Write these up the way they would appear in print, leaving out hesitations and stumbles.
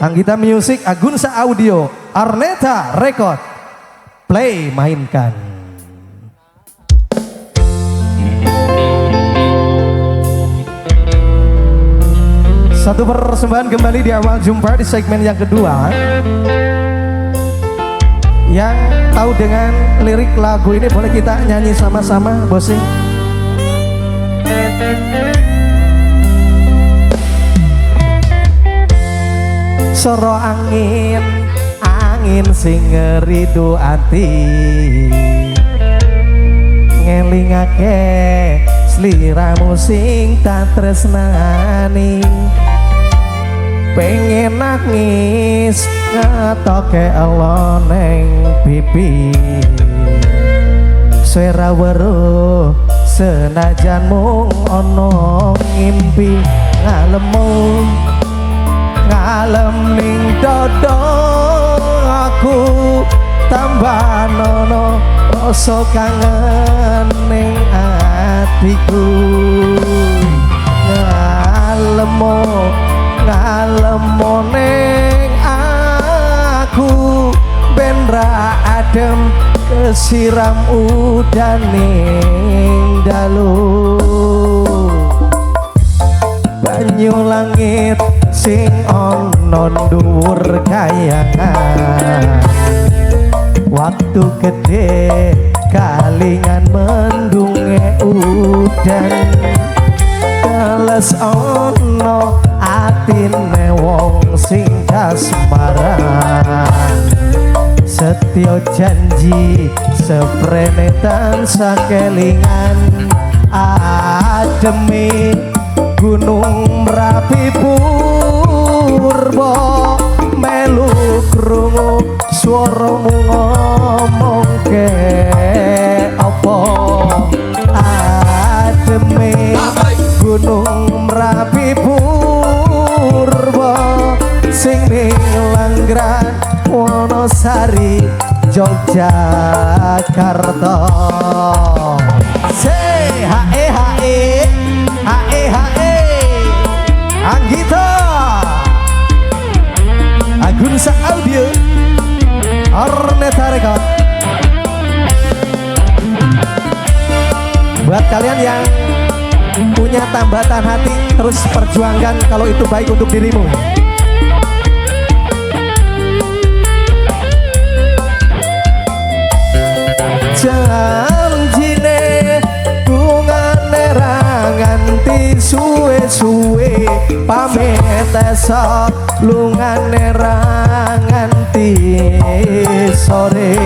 Anggita Music, Agunsa Audio, Arneta Record. Play, mainkan. Satu persembahan kembali di awal jumpa di segmen yang kedua. Yang tahu dengan lirik lagu ini boleh kita nyanyi sama-sama, Bosing. Soro angin, angin sing ngeridu ati, ngelingake sliramu sing tak tresnani. Pengen nangis ngetoke elo neng pipi, swara weruh senajan mung ono ngimpi. Ngalem ning dodo aku tambah nono rasa kangen ning atiku. Ngalemo ning aku ben ra adem kesiram udan ning dalu. Banyu langit sing ana dhuwur kayangan, waktu gede kalingan mendunge udan. Teles ana atine wong sing kasmaran, setya janji seprene tansah kelingan. Ademi Gunung Merapi purba, melu krungu swaramu ngomongke apa. Ademe Gunung Merapi purba, sing ning Langgran Wonosari Yogyakarta. Anggita Agunsa Audio, Arneta Record. Buat kalian yang punya tambatan hati, terus perjuangkan kalau itu baik untuk dirimu. Janjine bungane ra nganti suwe-suwe, pamit esok lungane ra nganti sore.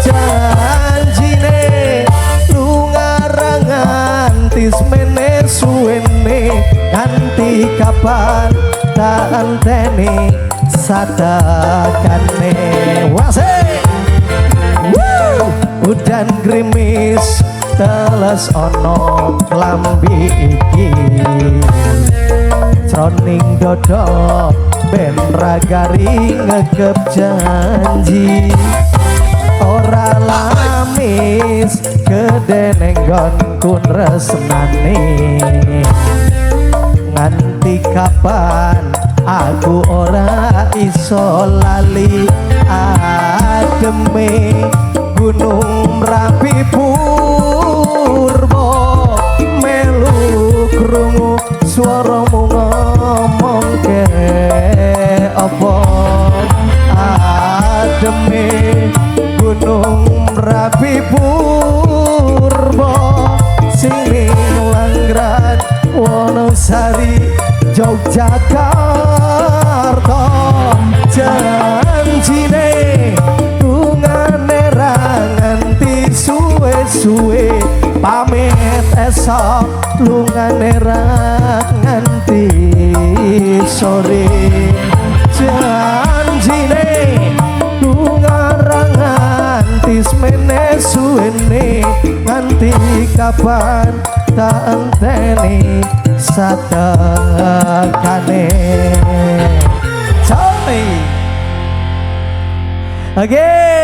Janjine lunga ra nganti semene suwene, nganti kapan tak anteni sadakane. Wasik udan gerimis teles ono klambi iki, jroning dodo ben ragari ngegep janji. Ora lamis gede nenggonku resnane, nganti kapan aku ora iso lali. Ademe Gunung Merapi purba, melu krungu swaramu ngomongke apa. Ademe Gunung Merapi purba, sing ning Langgran Wonosari Yogyakarta. Janjine bungane ra nganti suwe-suwe, pamit esok lungane ra nganti sore. Janjine lunga ra nganti semene suwene, nganti kapan tak enteni sadakane. Oke.